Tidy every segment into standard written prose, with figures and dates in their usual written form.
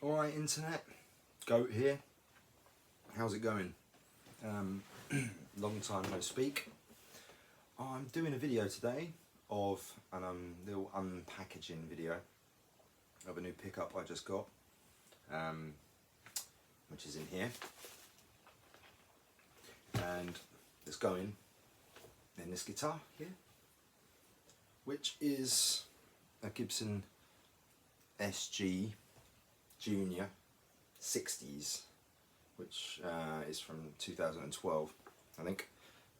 Alright internet, goat here, how's it going? Long time no speak. I'm doing a video today of a little unpackaging video of a new pickup I just got, which is in here, and it's going in this guitar here, which is a Gibson SG Junior 60s, which is from 2012. I think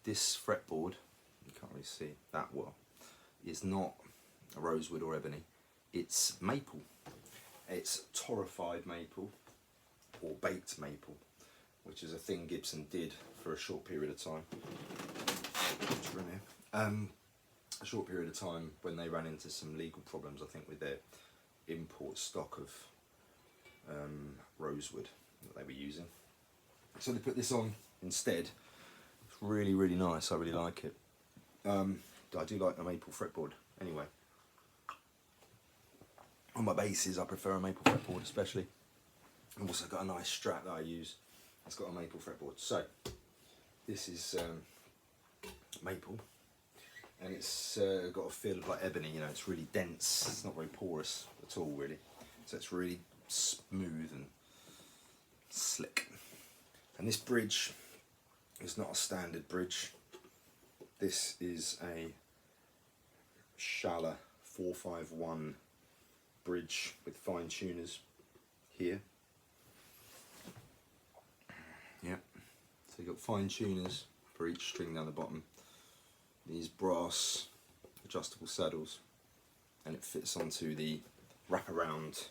this fretboard, you can't really see that well, is not a rosewood or ebony, it's maple. It's torrefied maple or baked maple, which is a thing Gibson did for a short period of time. A short period of time when they ran into some legal problems, I think, with their import stock of rosewood that they were using. So they put this on instead. It's really, really nice. I really like it. I do like the maple fretboard anyway. On my basses I prefer a maple fretboard especially. I've also got a nice Strat that I use. It's got a maple fretboard. So this is maple, and it's got a feel of like ebony, you know, it's really dense, it's not very porous at all really. So it's really smooth and slick. And this bridge is not a standard bridge. This is a Schaller 451 bridge with fine tuners here. Yep. So you've got fine tuners for each string down the bottom. These brass adjustable saddles, and it fits onto the wraparound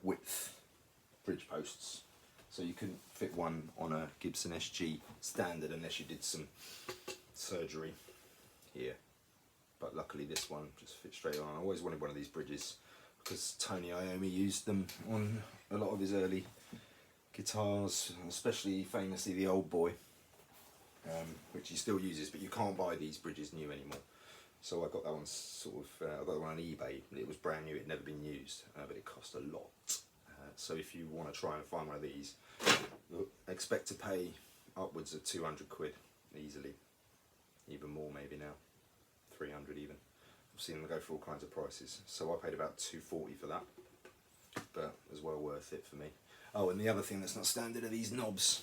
width bridge posts. So you couldn't fit one on a Gibson SG standard unless you did some surgery here. But luckily this one just fits straight on. I always wanted one of these bridges because Tony Iommi used them on a lot of his early guitars, especially famously the Old Boy, which he still uses, but you can't buy these bridges new anymore. So I got that one I got one on eBay. It was brand new, it had never been used, but it cost a lot. So if you want to try and find one of these, expect to pay upwards of 200 quid easily, even more maybe now, 300 even. I've seen them go for all kinds of prices. So I paid about 240 for that, but it was well worth it for me. Oh, and the other thing that's not standard are these knobs.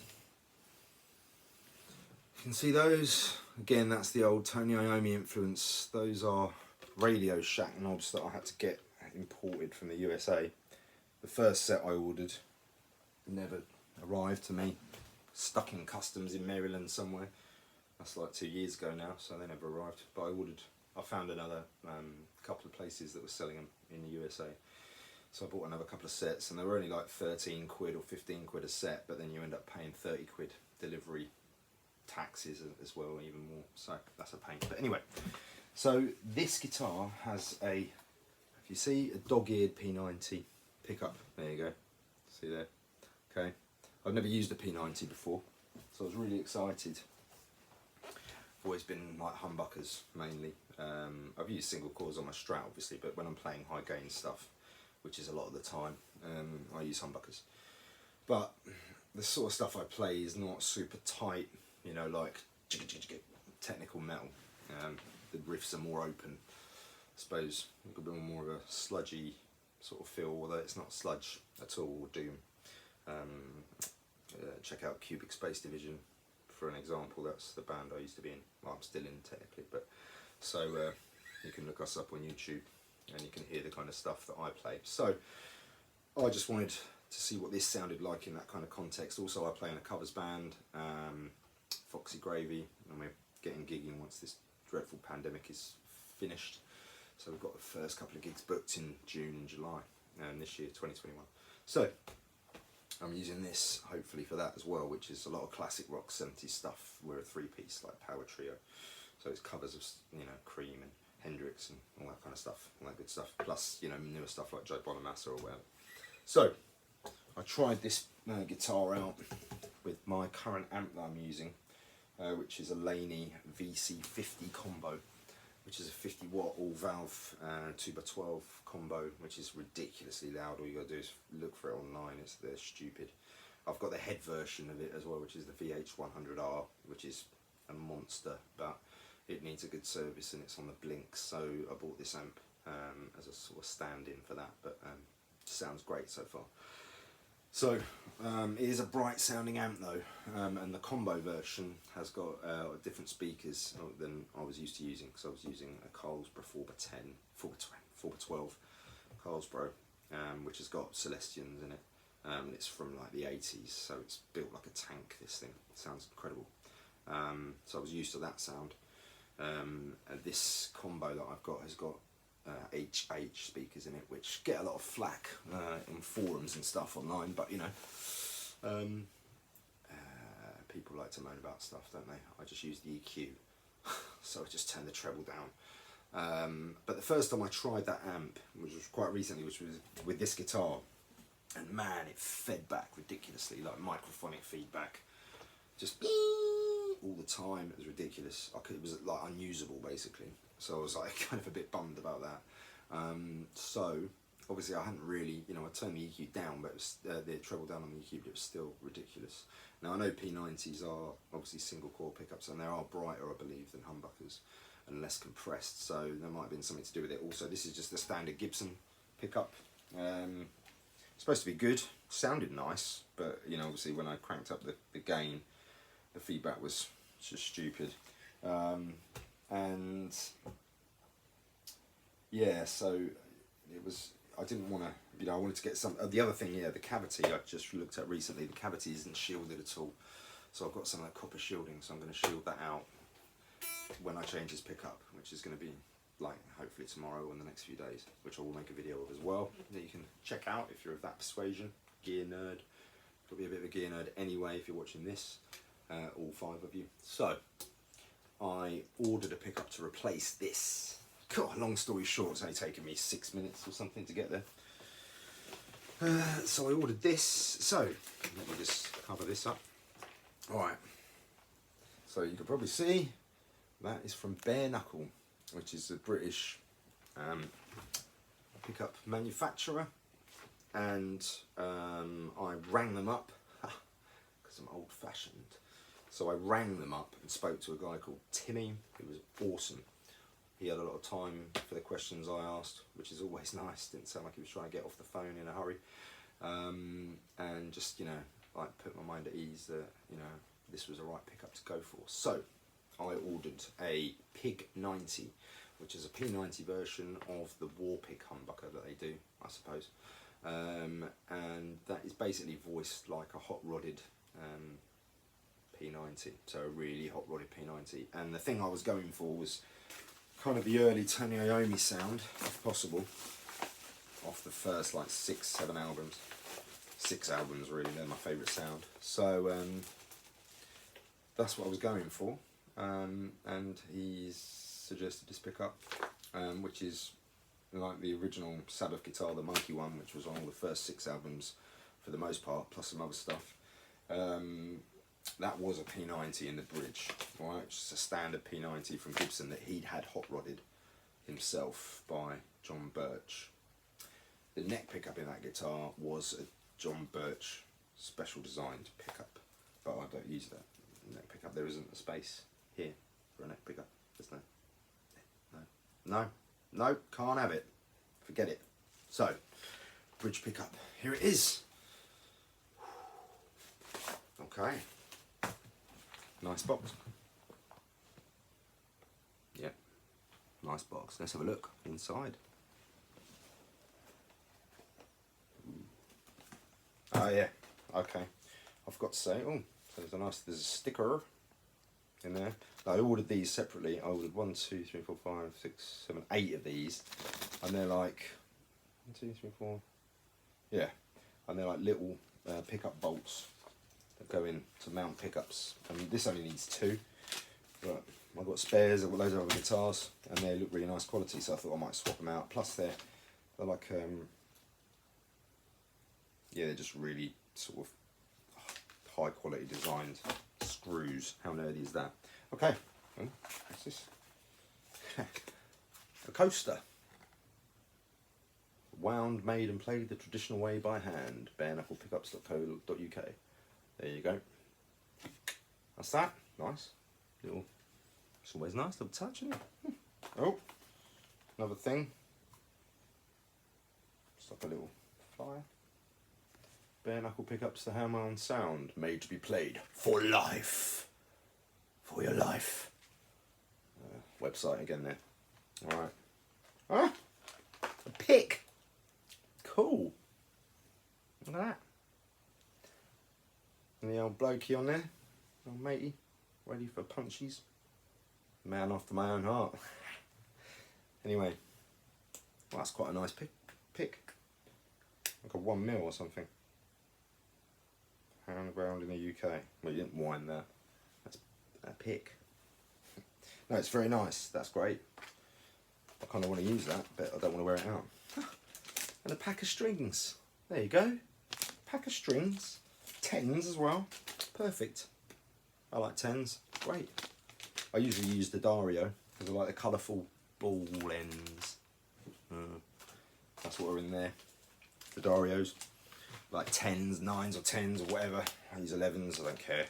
You can see those. Again, that's the old Tony Iommi influence. Those are Radio Shack knobs that I had to get imported from the USA. The first set I ordered never arrived to me. Stuck in customs in Maryland somewhere. That's like 2 years ago now, so they never arrived. But I found another couple of places that were selling them in the USA. So I bought another couple of sets, and they were only like 13 quid or 15 quid a set, but then you end up paying 30 quid delivery, taxes as well, even more. So that's a pain. But anyway, so this guitar has if you see, a dog-eared P90 pickup. There you go. See there? Okay. I've never used a P90 before, so I was really excited. I've always been like humbuckers mainly. I've used single coils on my Strat obviously, but when I'm playing high gain stuff, which is a lot of the time, I use humbuckers. But the sort of stuff I play is not super tight, you know, like technical metal. The riffs are more open, I suppose. A bit more of a sludgy sort of feel, although it's not sludge at all, or doom. Check out Cubic Space Division for an example. That's the band I used to be in. Well, I'm still in technically, but so you can look us up on YouTube and you can hear the kind of stuff that I play. So I just wanted to see what this sounded like in that kind of context. Also, I play in a covers band, Foxy Gravy, and we're getting gigging once this dreadful pandemic is finished. So we've got the first couple of gigs booked in June and July, and this year, 2021. So I'm using this hopefully for that as well, which is a lot of classic rock 70s stuff. We're a three-piece like power trio, so it's covers of, you know, Cream and Hendrix and all that kind of stuff, all that good stuff. Plus, you know, newer stuff like Joe Bonamassa or whatever. So I tried this guitar out with my current amp that I'm using, which is a Laney VC50 combo, which is a 50 watt all valve 2x12 combo, which is ridiculously loud. All you gotta do is look for it online, they're stupid. I've got the head version of it as well, which is the VH100R, which is a monster, but it needs a good service and it's on the blink, so I bought this amp as a sort of stand-in for that, but sounds great so far. So it is a bright sounding amp though, and the combo version has got different speakers than I was used to using, because I was using a Carlsberg 4x12 Carlsberg, which has got Celestions in it, and it's from like the 80s, so it's built like a tank, this thing. It sounds incredible. So I was used to that sound, and this combo that I've got has got HH speakers in it, which get a lot of flack in forums and stuff online, but you know, people like to moan about stuff, don't they? I just use the EQ, so I just turn the treble down. But the first time I tried that amp, which was quite recently, which was with this guitar, and man, it fed back ridiculously, like microphonic feedback, just all the time. It was ridiculous. It was like unusable basically. So I was like kind of a bit bummed about that. So obviously I hadn't really, you know, I turned the EQ down, but it was, the treble down on the EQ, but it was still ridiculous. Now I know P90s are obviously single core pickups, and they are brighter, I believe, than humbuckers and less compressed. So there might have been something to do with it. Also, this is just the standard Gibson pickup. Supposed to be good, sounded nice, but you know, obviously when I cranked up the gain, the feedback was just stupid. And yeah, so it was, I didn't want to, you know, I wanted to get some, the other thing, yeah, the cavity I just looked at recently, the cavity isn't shielded at all, so I've got some of that copper shielding, so I'm going to shield that out when I change this pickup, which is going to be like hopefully tomorrow or in the next few days, which I will make a video of as well, that you can check out if you're of that persuasion, gear nerd. You'll be a bit of a gear nerd anyway if you're watching this, all 5 of you. So I ordered a pickup to replace this. God, long story short, it's only taken me 6 minutes or something to get there. So I ordered this. So let me just cover this up. Alright, so you can probably see that is from Bareknuckle, which is a British pickup manufacturer, and I rang them up because I'm old fashioned. So I rang them up and spoke to a guy called Timmy, who was awesome. He had a lot of time for the questions I asked, which is always nice. Didn't sound like he was trying to get off the phone in a hurry. And just, you know, like put my mind at ease that, you know, this was the right pickup to go for. So I ordered a Pig 90, which is a P90 version of the Warpig humbucker that they do, I suppose. And that is basically voiced like a hot rodded P90, so a really hot rodded P90. And the thing I was going for was kind of the early Tony Iommi sound, if possible, off the first like 6-7 albums. 6 albums really, they're my favourite sound. So that's what I was going for, and he's suggested this pickup, which is like the original Sabbath guitar, the Monkey one, which was on all the first 6 albums for the most part, plus some other stuff. That was a P90 in the bridge, right? Just a standard P90 from Gibson that he'd had hot rodded himself by John Birch. The neck pickup in that guitar was a John Birch special designed pickup, but I don't use that neck pickup. There isn't a space here for a neck pickup. There's no, can't have it. Forget it. So, bridge pickup. Here it is. Okay. Nice box. Yep. Nice box. Let's have a look inside. Oh yeah. Okay. I forgot to say. Oh, so there's a sticker in there. I ordered these separately. I ordered 1, 2, 3, 4, 5, 6, 7, 8 of these, and they're like 1, 2, 3, 4. Yeah, and they're like little pickup bolts that go in to mount pickups. And this only needs 2, but I've got spares. I've got loads of other guitars, and they look really nice quality. So I thought I might swap them out. Plus they're like yeah, they're just really sort of high quality designed screws. How nerdy is that? Okay, what's this? A coaster. Wound, made and played the traditional way by hand. Bareknucklepickups.co.uk. There you go. That's that. Nice. Little. It's always nice. Little touch, isn't it? Oh, another thing. It's like a little flyer. Bareknuckle pickups, the hammer on sound, made to be played for life. For your life. Website again there. Alright. Ah! A pick! Cool. Look at that. And the old blokey on there. Old matey. Ready for punchies. Man after my own heart. Anyway. Well, that's quite a nice pick. Like a 1mm or something. Found around in the UK. Well, you didn't wind that. That's a pick. No, it's very nice. That's great. I kind of want to use that, but I don't want to wear it out. And a pack of strings. There you go. Pack of strings. 10s as well. Perfect. I like 10s. Great. I usually use the Dario because I like the colourful ball ends. That's what are in there. The Darios. Like 10s, 9s or 10s or whatever. I use 11s, I don't care.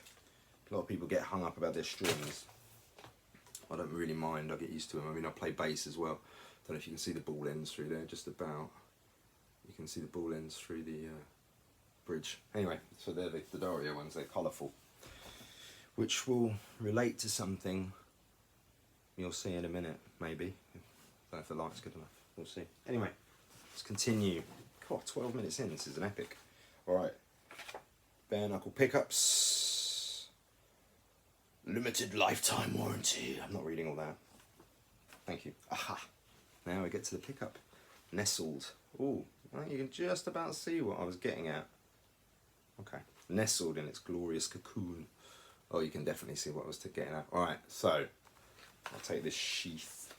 A lot of people get hung up about their strings. I don't really mind, I get used to them. I mean, I play bass as well. Don't know if you can see the ball ends through there, just about. You can see the ball ends through the bridge. Anyway, so they're the Dario ones, they're colourful. Which will relate to something you'll see in a minute, maybe. I don't know if the light's good enough, we'll see. Anyway, let's continue. God, 12 minutes in, this is an epic. Alright, Bareknuckle pickups. Limited lifetime warranty. I'm not reading all that. Thank you. Aha. Now we get to the pickup. Nestled. Ooh, I think you can just about see what I was getting at. Okay. Nestled in its glorious cocoon. Oh, you can definitely see what I was getting at. Alright, so I'll take this sheath.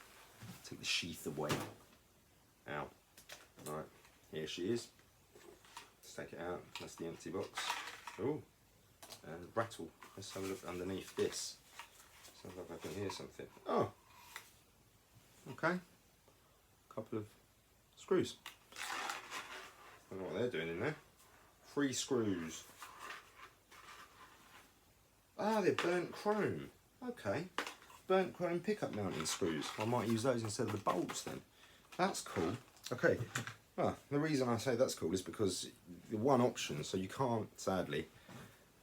Take the sheath away. Out. Alright, here she is. Let's take it out. That's the empty box. Ooh. And rattle. Let's have a look underneath this. Sounds like I can hear something. Oh! Okay. Couple of screws. I don't know what they're doing in there. 3 screws. Ah, they're burnt chrome. Okay. Burnt chrome pickup mounting screws. I might use those instead of the bolts then. That's cool. Okay. Well, the reason I say that's cool is because the one option, so you can't, sadly.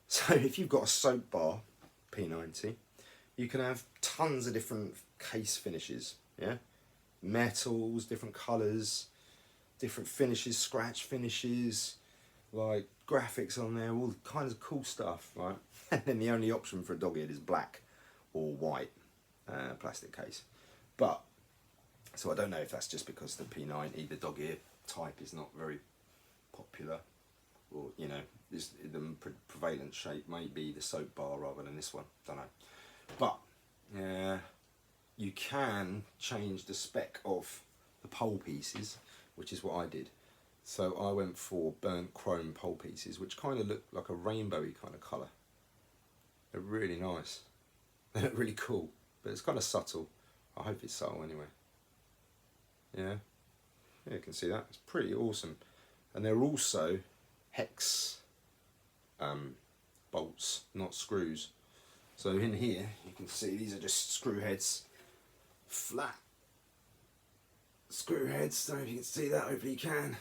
So if you've got a soap bar, P90, you can have tons of different case finishes, yeah? Metals, different colours, different finishes, scratch finishes, like graphics on there, all kinds of cool stuff, right? And then the only option for a dog head is black or white plastic case. But, so I don't know if that's just because the P90, the dog ear type is not very popular, or, you know, the prevalent shape may be the soap bar rather than this one, don't know. But, you can change the spec of the pole pieces, which is what I did. So I went for burnt chrome pole pieces, which kind of look like a rainbowy kind of colour. They're really nice. They look really cool, but it's kind of subtle. I hope it's subtle anyway. Yeah, you can see that. It's pretty awesome. And they're also hex bolts, not screws. So in here, you can see these are just screw heads, flat screw heads. Don't know if you can see that, hopefully you can.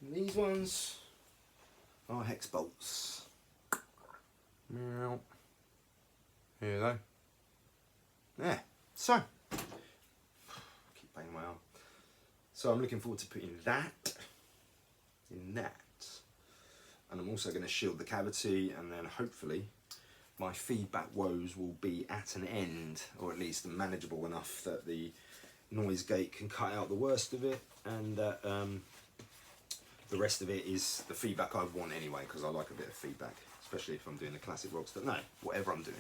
And these ones are hex bolts. Meow. Here you go. Yeah, so, keep banging my arm. So I'm looking forward to putting that in that. And I'm also going to shield the cavity, and then hopefully my feedback woes will be at an end, or at least manageable enough that the noise gate can cut out the worst of it, and that the rest of it is the feedback I want anyway, because I like a bit of feedback, especially if I'm doing the classic rock stuff. No, whatever I'm doing,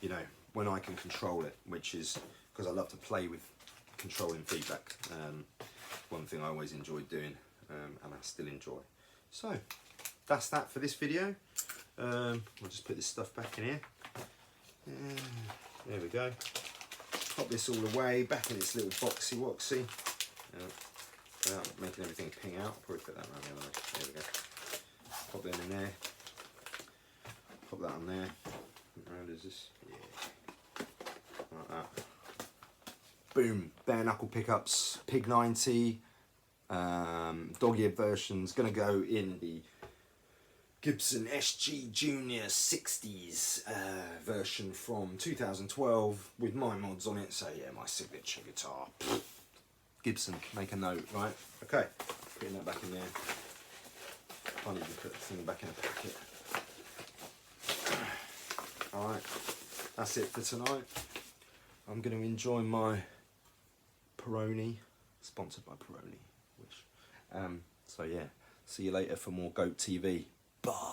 you know, when I can control it, which is because I love to play with controlling feedback. One thing I always enjoyed doing, and I still enjoy. So that's that for this video. We'll just put this stuff back in here. There we go. Pop this all away, back in its little boxy woxy. Without making everything ping out, probably put that around the other way. There we go. Pop them in there. Pop that on there. How round is this? Yeah. Like that. Boom. Bare knuckle pickups. Pig 90. Dog-eared version's going to go in the Gibson SG Junior 60s version from 2012 with my mods on it. So yeah, my signature guitar. Gibson, make a note, right? Okay, putting that back in there. Can't even put the thing back in a packet. Alright, that's it for tonight. I'm going to enjoy my Peroni, sponsored by Peroni, wish. So yeah, see you later for more Goat TV. Bye.